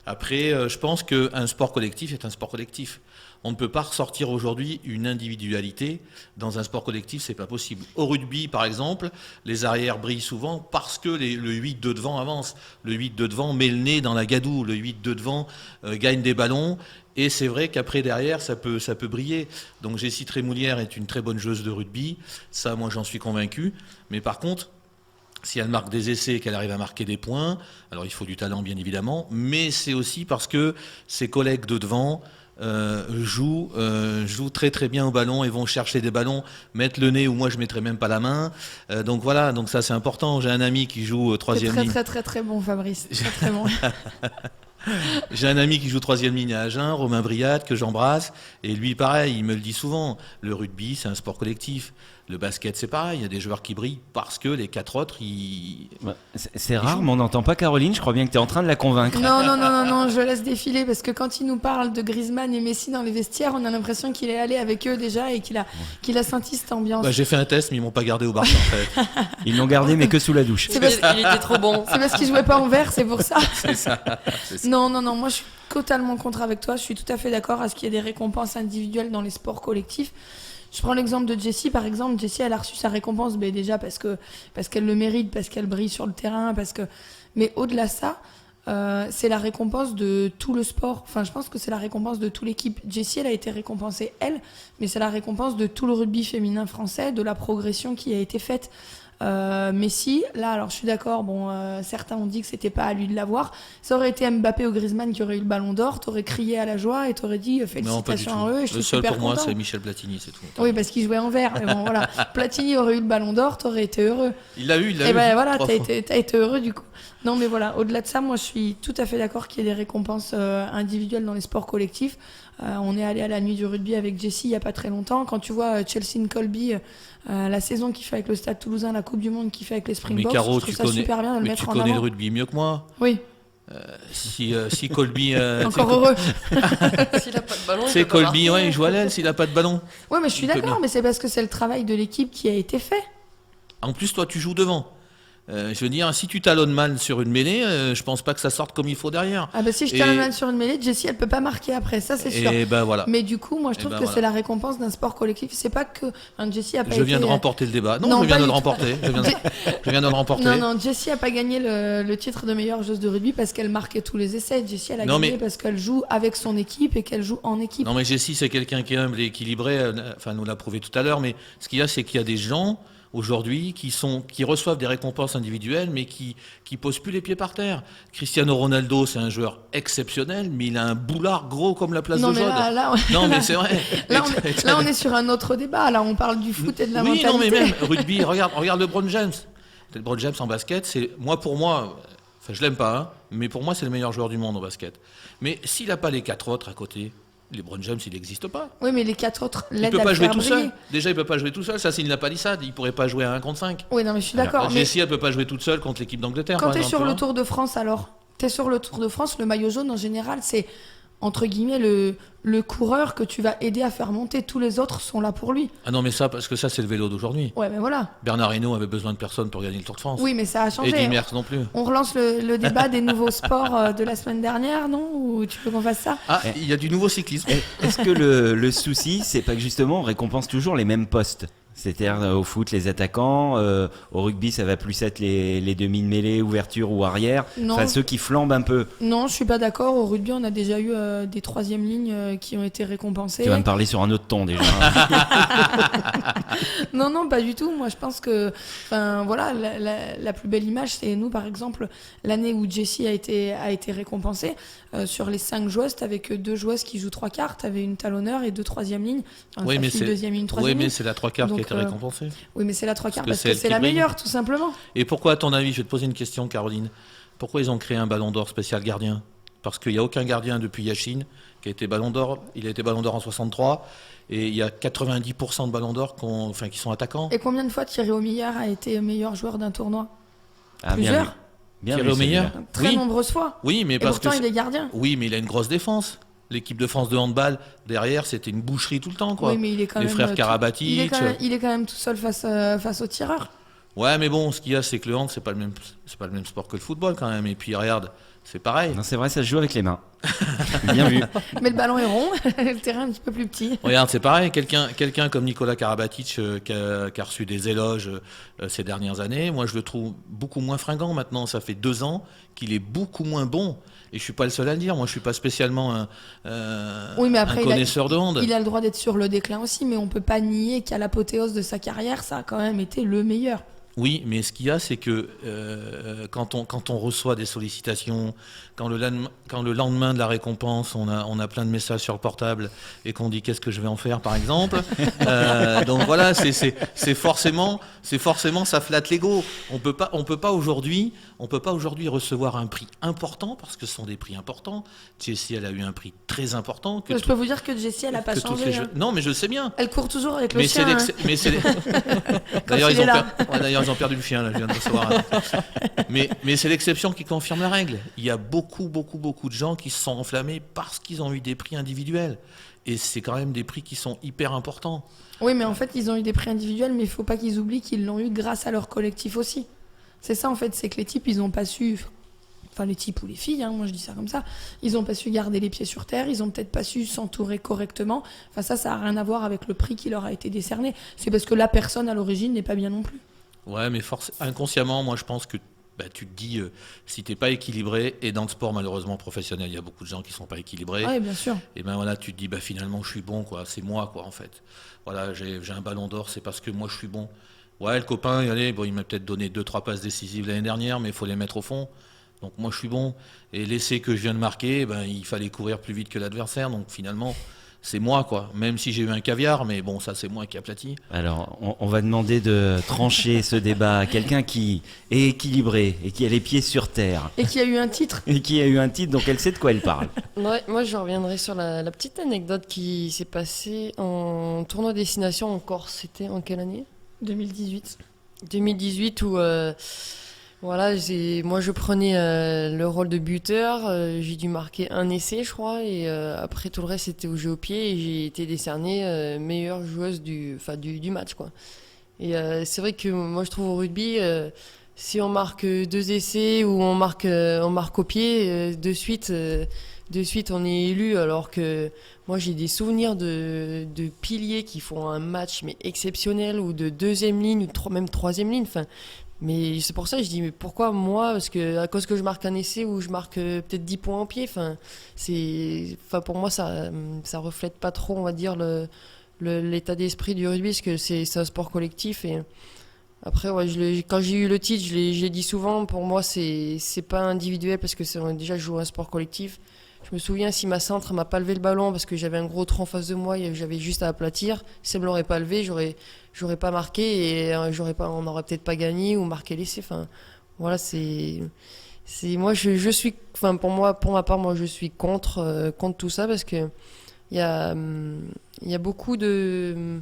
Après, je pense qu'un sport collectif est un sport collectif. On ne peut pas ressortir aujourd'hui une individualité dans un sport collectif, c'est pas possible. Au rugby, par exemple, les arrières brillent souvent parce que le 8 de devant avance. Le 8 de devant met le nez dans la gadoue. Le 8 de devant gagne des ballons. Et c'est vrai qu'après, derrière, ça peut briller. Donc Jessie Trémoulière est une très bonne joueuse de rugby. Ça, moi, j'en suis convaincu. Mais par contre, si elle marque des essais, qu'elle arrive à marquer des points, alors il faut du talent, bien évidemment. Mais c'est aussi parce que ses collègues de devant jouent très très bien au ballon et vont chercher des ballons, mettre le nez où moi je mettrais même pas la main. Donc voilà, donc ça c'est important. J'ai un ami qui joue troisième ligne. Très bon Fabrice, très bon. J'ai un ami qui joue troisième ligne à Agen, Romain Briat, que j'embrasse, et lui pareil, il me le dit souvent, le rugby c'est un sport collectif, le basket c'est pareil, il y a des joueurs qui brillent parce que les 4 autres, C'est rare, mais on n'entend pas Caroline, je crois bien que tu es en train de la convaincre. Non, je laisse défiler parce que quand il nous parle de Griezmann et Messi dans les vestiaires, on a l'impression qu'il est allé avec eux déjà et qu'il a senti cette ambiance. J'ai fait un test, mais ils m'ont pas gardé au Barça en fait. Ils l'ont gardé, mais que sous la douche. C'est parce Il était trop bon. C'est parce qu'il jouait pas en vert, c'est pour ça. C'est ça. Non, moi je suis totalement contre avec toi. Je suis tout à fait d'accord à ce qu'il y ait des récompenses individuelles dans les sports collectifs. Je prends l'exemple de Jessie, par exemple. Jessie, elle a reçu sa récompense déjà parce qu'elle le mérite, parce qu'elle brille sur le terrain, mais au-delà de ça, c'est la récompense de tout le sport. Enfin, je pense que c'est la récompense de toute l'équipe. Jessie, elle a été récompensée, mais c'est la récompense de tout le rugby féminin français, de la progression qui a été faite. Messi, là, alors je suis d'accord, certains ont dit que c'était pas à lui de l'avoir. Ça aurait été Mbappé ou Griezmann qui aurait eu le ballon d'or, t'aurais crié à la joie et t'aurais dit félicitations à eux. Et je le suis seul super pour moi, content. c'est Michel Platini, c'est tout. Oui, parce qu'il jouait en vert. Mais bon, voilà. Platini aurait eu le ballon d'or, t'aurais été heureux. Il l'a eu. Et ben voilà, t'as été heureux du coup. Non, mais voilà, au-delà de ça, moi je suis tout à fait d'accord qu'il y ait des récompenses individuelles dans les sports collectifs. On est allé à la nuit du rugby avec Jessie il n'y a pas très longtemps. Quand tu vois Chelsea Colby, la saison qu'il fait avec le Stade Toulousain, la Coupe du Monde qu'il fait avec les Springboks, Caro, je trouve ça super bien de le mettre en avant. Tu connais le rugby mieux que moi. Oui. Si Colby... Encore heureux. S'il a pas de ballon, C'est Colby, il joue à l'aile s'il n'a pas de ballon. Oui, mais je suis d'accord, mais c'est parce que c'est le travail de l'équipe qui a été fait. En plus, toi, tu joues devant. Je veux dire, si tu talonnes mal sur une mêlée, je pense pas que ça sorte comme il faut derrière. Ah bah si je talonne sur une mêlée, Jessie elle peut pas marquer après, ça c'est sûr. Et ben voilà. Mais du coup, moi je trouve que c'est la récompense d'un sport collectif. C'est pas que Jessie a pas Je viens été... de remporter le débat. Non, je viens de le remporter. Je viens de le remporter. Non, Jessie a pas gagné le titre de meilleure joueuse de rugby parce qu'elle marquait tous les essais. Jessie elle a gagné parce qu'elle joue avec son équipe et qu'elle joue en équipe. Non mais Jessie c'est quelqu'un qui est humble et équilibré. Enfin, nous l'a prouvé tout à l'heure. Mais ce qu'il y a, c'est qu'il y a des gens aujourd'hui qui reçoivent des récompenses individuelles mais qui posent plus les pieds par terre. Cristiano Ronaldo, c'est un joueur exceptionnel, mais il a un boulard gros comme la place de Jaude. Non mais c'est vrai. Là on est sur un autre débat. Là on parle du foot et de la mentalité. Oui, non mais même rugby, regarde LeBron James. LeBron James en basket, c'est pour moi, enfin je l'aime pas, hein, mais pour moi c'est le meilleur joueur du monde au basket. Mais s'il a pas les 4 autres à côté, LeBron James, il n'existe pas. Oui, mais les 4 autres l'aident à le faire. Il peut pas jouer tout seul. Déjà, il peut pas jouer tout seul. Ça, s'il n'a pas dit ça, il pourrait pas jouer à 1 contre 5. Oui, non, mais je suis d'accord. Jessie, elle peut pas jouer toute seule contre l'équipe d'Angleterre. Quand tu es sur le Tour de France, alors, tu es sur le Tour de France, le maillot jaune, en général, c'est, entre guillemets, le coureur que tu vas aider à faire monter. Tous les autres sont là pour lui. Ah non, mais ça, parce que ça, c'est le vélo d'aujourd'hui. Ouais, mais voilà. Bernard Hinault avait besoin de personne pour gagner le Tour de France. Oui, mais ça a changé. Et Eddy Merckx non plus. On relance le débat des nouveaux sports de la semaine dernière, non? Ou tu veux qu'on fasse ça? Ah, il y a du nouveau cyclisme. Est-ce que le souci, c'est pas que justement on récompense toujours les mêmes postes? C'est-à-dire au foot les attaquants, au rugby ça va plus être les demi de mêlée, ouverture ou arrière, enfin ceux qui flambent un peu. Non, je suis pas d'accord. Au rugby on a déjà eu des 3e lignes qui ont été récompensées. Tu vas me parler sur un autre ton déjà. Non, pas du tout. Moi je pense que voilà, la plus belle image c'est nous par exemple l'année où Jessie a été récompensée. Sur les 5 joueuses, t'avais que 2 joueuses qui jouent 3 quarts, t'avais une talonneur et 2 3e lignes. Oui, mais c'est deuxième ligne, oui, mais c'est la 3 quarts qui a été récompensée. Oui, mais c'est la 3 quarts parce que c'est la meilleure, tout simplement. Et pourquoi, à ton avis, je vais te poser une question, Caroline, pourquoi ils ont créé un ballon d'or spécial gardien? Parce qu'il n'y a aucun gardien depuis Yachine qui a été ballon d'or. Il a été ballon d'or en 63 et il y a 90% de ballons d'or qui sont attaquants. Et combien de fois Thierry Omeillard a été meilleur joueur d'un tournoi? Ah, Plusieurs. Bien Thierry Omeillard. Très nombreuses fois. Oui, mais parce pourtant il est gardien. Oui, mais il a une grosse défense. L'équipe de France de handball, derrière, c'était une boucherie tout le temps, quoi. Oui, mais il est quand les même frères Karabatic. Il est quand même tout seul face au tireur. Ouais, mais bon, ce qu'il y a, c'est que le hand, c'est pas le même sport que le football, quand même. Et puis, regarde, c'est pareil. Non, c'est vrai, ça se joue avec les mains. Bien vu. Mais le ballon est rond, le terrain un petit peu plus petit. Regarde, c'est pareil. Quelqu'un comme Nicolas Karabatic qui a reçu des éloges ces dernières années, moi, je le trouve beaucoup moins fringant maintenant. Ça fait 2 ans qu'il est beaucoup moins bon. Et je suis pas le seul à le dire. Moi, je suis pas spécialement un connaisseur de hand. Il a le droit d'être sur le déclin aussi, mais on peut pas nier qu'à l'apothéose de sa carrière, ça a quand même été le meilleur. Oui, mais ce qu'il y a, c'est que quand on reçoit des sollicitations, quand le lendemain de la récompense, on a plein de messages sur le portable et qu'on dit qu'est-ce que je vais en faire, par exemple. Donc voilà, c'est forcément ça flatte l'ego. On peut pas aujourd'hui recevoir un prix important parce que ce sont des prix importants. Jessie, elle a eu un prix très important. Je peux vous dire que Jessie, elle a pas changé. Non, mais je le sais bien. Elle court toujours avec le chien. D'ailleurs, ils ont perdu le chien, là, je viens de recevoir. Mais c'est l'exception qui confirme la règle. Il y a beaucoup de gens qui se sont enflammés parce qu'ils ont eu des prix individuels. Et c'est quand même des prix qui sont hyper importants. Oui, mais en fait, ils ont eu des prix individuels, mais il ne faut pas qu'ils oublient qu'ils l'ont eu grâce à leur collectif aussi. C'est ça, en fait, c'est que les types, ils n'ont pas su... Enfin, les types ou les filles, moi je dis ça comme ça, ils n'ont pas su garder les pieds sur terre, ils n'ont peut-être pas su s'entourer correctement. Enfin, ça n'a rien à voir avec le prix qui leur a été décerné. C'est parce que la personne, à l'origine, n'est pas bien non plus. Ouais, mais inconsciemment, moi je pense que tu te dis, si t'es pas équilibré, et dans le sport malheureusement professionnel, il y a beaucoup de gens qui sont pas équilibrés. Oui, bien sûr. Et voilà, tu te dis, finalement je suis bon, quoi. C'est moi, quoi, en fait. Voilà, j'ai un ballon d'or, c'est parce que moi je suis bon. Ouais, le copain, il m'a peut-être donné 2-3 passes décisives l'année dernière, mais il faut les mettre au fond. Donc moi je suis bon. Et l'essai que je viens de marquer, il fallait courir plus vite que l'adversaire. Donc finalement, c'est moi, quoi. Même si j'ai eu un caviar, mais bon, ça c'est moi qui aplati. Alors, on va demander de trancher ce débat à quelqu'un qui est équilibré et qui a les pieds sur terre. Et qui a eu un titre. Et qui a eu un titre, donc elle sait de quoi elle parle. Ouais, moi je reviendrai sur la petite anecdote qui s'est passée en tournoi destination en Corse. C'était en quelle année ? 2018. 2018 où... Voilà, moi je prenais le rôle de buteur, j'ai dû marquer un essai je crois, et après tout le reste c'était au jeu au pied et j'ai été décernée meilleure joueuse du match, quoi. Et c'est vrai que moi je trouve au rugby, si on marque 2 essais ou on marque au pied, de suite on est élu, alors que moi j'ai des souvenirs de piliers qui font un match mais exceptionnel, ou de deuxième ligne ou même troisième ligne. Enfin, mais c'est pour ça que je dis, mais pourquoi moi? Parce que à cause que je marque un essai ou je marque peut-être 10 points au pied. Enfin, pour moi ça reflète pas trop, on va dire, l'état d'esprit du rugby, parce que c'est un sport collectif. Et après, ouais, quand j'ai eu le titre, je l'ai dit souvent, pour moi c'est pas individuel, parce que déjà je joue un sport collectif. Je me souviens, si ma centre m'a pas levé le ballon parce que j'avais un gros trou en face de moi et j'avais juste à aplatir, si elle me l'aurait pas levé, j'aurais pas marqué, et on n'aurait peut-être pas gagné ou marqué l'essai. Enfin, voilà, moi je suis, enfin pour ma part, moi je suis contre tout ça, parce que il y a beaucoup de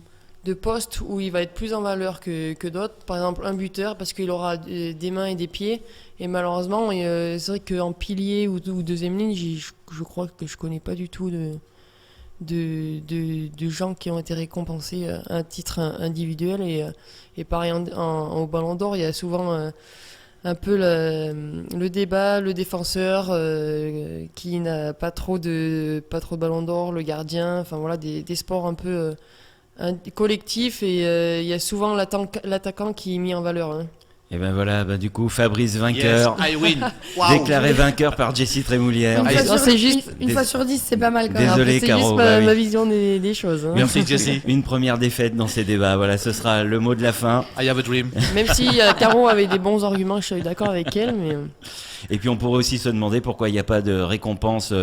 postes où il va être plus en valeur que d'autres. Par exemple, un buteur, parce qu'il aura des mains et des pieds. Et malheureusement, c'est vrai qu'en pilier ou deuxième ligne, je crois que je connais pas du tout de gens qui ont été récompensés à un titre individuel. Et pareil, au Ballon d'Or, il y a souvent un peu le débat, le défenseur qui n'a pas trop de Ballon d'Or, le gardien. Enfin voilà, des sports un peu collectifs, et il y a souvent l'attaquant qui est mis en valeur. Hein. Et ben voilà, du coup, Fabrice vainqueur. Yes, I win. Déclaré vainqueur par Jessie Trémoulière. Une fois sur 10, c'est pas mal quand même. Désolé, c'est Caro, juste ma vision des choses. Hein. Merci Jessie. Une première défaite dans ces débats. Voilà, ce sera le mot de la fin. I have a dream. Même si Caro avait des bons arguments, je suis d'accord avec elle. Mais... Et puis on pourrait aussi se demander pourquoi il n'y a pas de récompense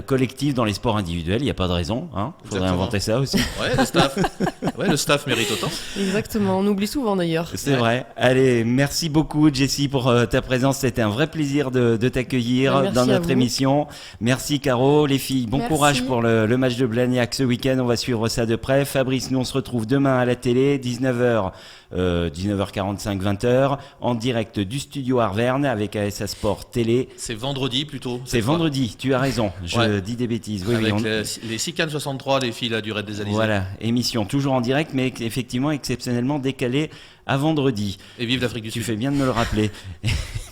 collective dans les sports individuels. Il n'y a pas de raison. Il faudrait inventer ça aussi. Ouais, le staff mérite autant. Exactement, on oublie souvent d'ailleurs. C'est vrai. Allez, merci beaucoup Jessie pour ta présence. C'était un vrai plaisir de t'accueillir dans notre émission. Merci Caro. Les filles, bon courage pour le match de Blagnac ce week-end. On va suivre ça de près. Fabrice, nous on se retrouve demain à la télé, 19h. 19h45, 20h, en direct du studio Arverne avec ASA Sport Télé. C'est vendredi plutôt. C'est vendredi, tu as raison, je dis des bêtises. Oui, avec les 6 Cannes 63, les filles du Raid des Alizés. Voilà, émission toujours en direct, mais effectivement exceptionnellement décalée à vendredi. Et vive l'Afrique du Sud. Tu fais bien de me le rappeler.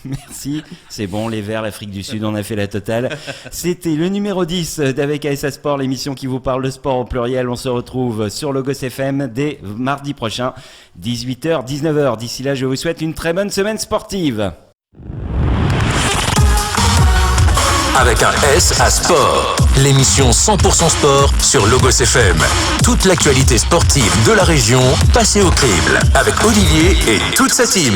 Merci, c'est bon, les Verts, l'Afrique du Sud, on a fait la totale. C'était le numéro 10 d'Avec ASA Sport, l'émission qui vous parle de sport au pluriel. On se retrouve sur Logos FM dès mardi prochain, 18h, 19h. D'ici là, je vous souhaite une très bonne semaine sportive. Avec un S à sport, l'émission 100% sport sur Logos FM. Toute l'actualité sportive de la région passée au crible avec Olivier et toute sa team.